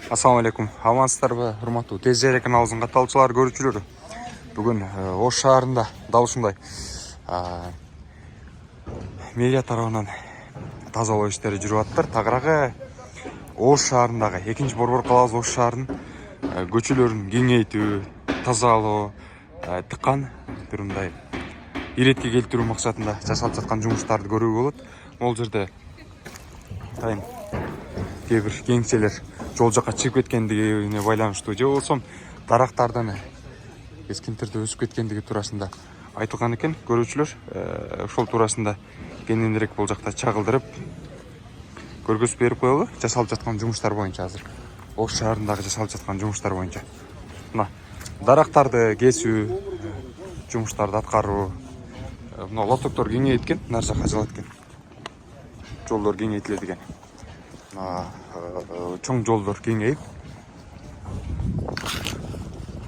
Assalamu alaikum. Амансыздарбы, урматтуу ТЗ каналыбыздын катталуучулар, көрүүчүлөрү. Бүгүн Ош шаарында дал ушундай мэрия тарабынан тазалоо иштери жүрүп атыптыр. Тагыраагы Ош шаарындагы экинчи борбор калабыз Ош шаарынын көчөлөрүн кеңейтүү, тазалоо, тыккан бир мындай иретке келтирүү максатында жасалып жаткан жумуштарды көрүүгө болот. Могул жерде кээ бир кеңселер жол жакка чыгып кеткендигине байланыштуу же болбосо дарактардын эскинтерде өсүп кеткендиги туурасында айтылган экен. Көрүүчүлөр ошол туурасында кененирээк бул жакта чагылдырып көргөзүп берип коелу. Жасалып жаткан жумуштар боюнча азыр Ош шаарындагы жасалып жаткан жумуштар боюнча мына дарактарды кесүү жумуштарды аткаруу. Мына лотоктор кеңейиткен, нар жака жылат экен. Жолдор кеңейтилет экен. Чоң жолдор кеңейип,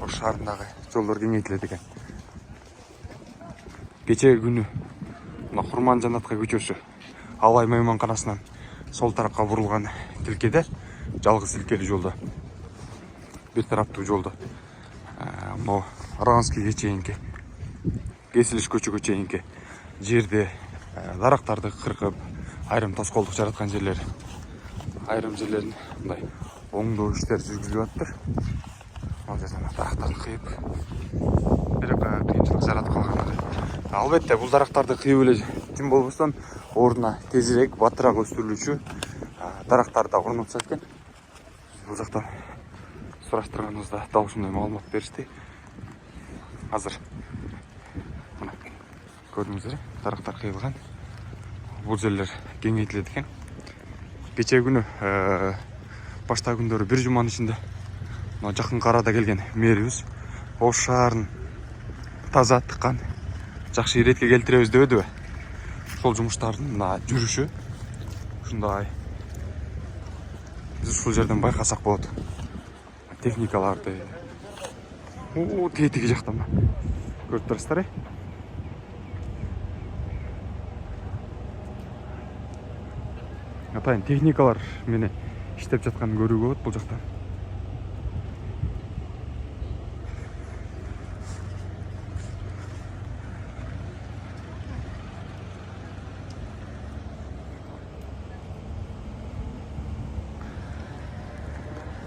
Ош шаарындагы жолдор кеңейтилет экен. Кечеги күнү мына Курман Жанатка көчөсү Алай мейманканасынан сол тарапка бурулган тилкеде, жалгыз тилкелүү жолдо, бир тараптуу жолдо могу Араганскийге чейинки, Кесилиш көчөгө чейинки жерде дарактарды кыркып, айрым тоскоолдук жараткан жерлери, айрым жерлерин мындай оңдоо иштери жүргүзүлүп атыптыр. Ал жерден дарактарды кыйып, бирок кыйынчылык жаратып калган. Албетте бул дарактарды кыйып эле тим болбостон ордуна тезирээк, баттыраак өстүрүлүүчү дарактарды да орнотушат экен. Бул жактан сураштырганыбызда дал ушундай маалымат беришти. Азыр мына көрдүңүздөр, дарактар кыйылган. Бул жерлер кеңейтилет экен. Кечеги күнү баштагы күндөрү бир жуманын ичинде мына жакынкы арада келген мэрибиз Ош шаарын таза, тыккан, жакшы иретке келтиребиз дебедиби? Ошол жумуштардын мына жүрүшү ушундай. Биз ушул жерден байкасак болот. Техникаларды тетиги жактан көрүп турасыздар. Атайын техникалар менен иштеп жатканын көрүүгө болот бул жактан.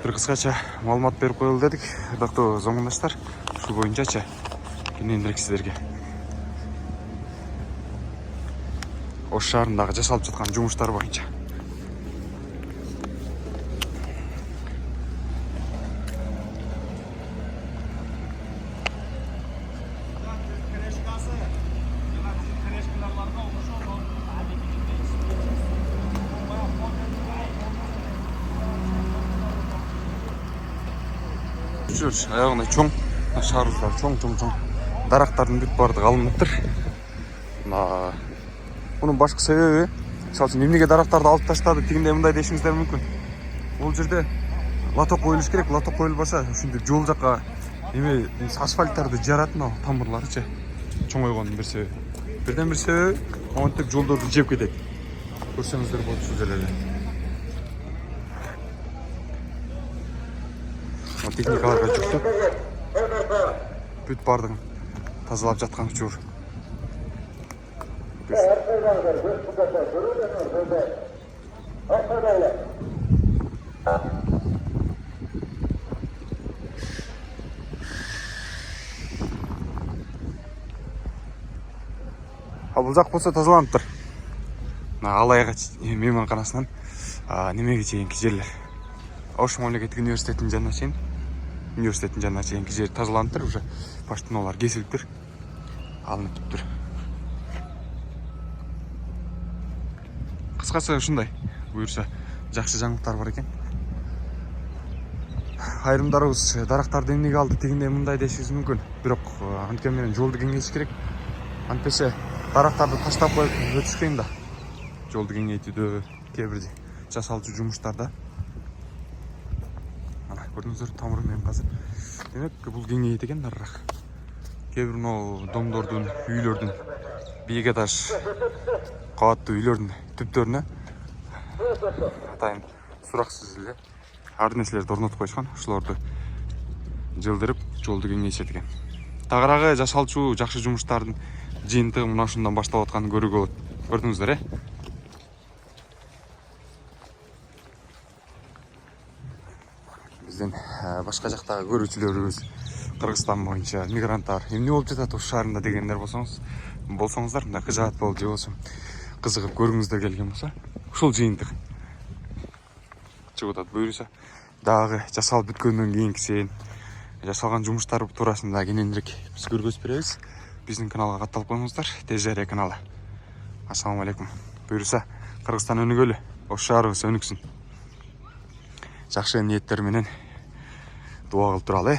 Бир кыскача маалымат берип коелу дедик, ырдактуу замандаштар. Ушул боюнчачы кененирээк сиздерге Ош шаарындагы жасалып жаткан жумуштар боюнча. Аягында чоң шаарыбыздар, чоң дарактардын бүт баардыгы алынып атыптыр. Bunun başka sebebi, mesela emniyet daraftarda alıp taşladı, tигинде мындай дешиңиздер мүмкүн. Бул жерде лоток коюлуш керек, лоток коюлбаса, ушинтип жол жакка эме асфальттарды жарат, мына тамырларычы чоңойгондун бир себеби. Бирден бир себеби, монтип жолдорду жеп кетет. Көрсөңүздөр болот ушул жерлерде. Техникаларга жүктөп, бүт баардыгын тазалап жаткан учур. Бул жак болсо тазаланыптыр. Алайга мейманканасынан немеге чейинки жерлер. Ош мамлекеттик университетинин жанына чейинки жер тазаланыптыр, уже баштыналар кесилиптир, алыныптыр. Кыскасы ушундай. Буюрса жакшы жаңылыктар бар экен. Айрымдарыбыз дарактарды эмнеге алды, тигинде мындай дешибиз мүмкүн. Бирок анткени менен жолду кеңейтиш керек. Антпесе дарактарды таштап коюп өтүш кыйын да. Жолду кеңейтүүдө, кээ бир жасалчу жумуштарда. Мына көрдүңүздөр, тамыры менен азыр. Демек, бул кеңейет экен нарыраак. Кээ бир домдордун, үйлөрдүн бийик этаж кабаттуу үйлөрдүн түптөрүнө атайын сураксыз эле ар нерселерди орнотуп коюшкан. Ошолорду жылдырып жолду кеңейтишет экен. Тагыраагы жашалчу жакшы жумуштардын жыйынтыгы мына ушундан башталып атканын көрүүгө болот. Көрдүңүздөр, Биздин башка жактагы көрүүчүлөрүбүз Кыргызстан боюнча мигранттар эмне болуп жатат ушул шаарында дегендер болсоңуздар, мындай кыжаат болуп же болбосо кызыгып көргүңүздөр келген болсо, ушул жыйынтык чыгып атат. Буюрса дагы жасалып бүткөндөн кийинкисин, жасалган жумуштар туурасында кененирээк биз көргөзүп беребиз. Биздин каналга катталып коюңуздар, ТЖР каналы. Ассаламу алейкум. Буюрса Кыргызстан өнүгөлү, ош шаарыбыз өнүксүн. Жакшы ниеттер менен дуа кылып туралы.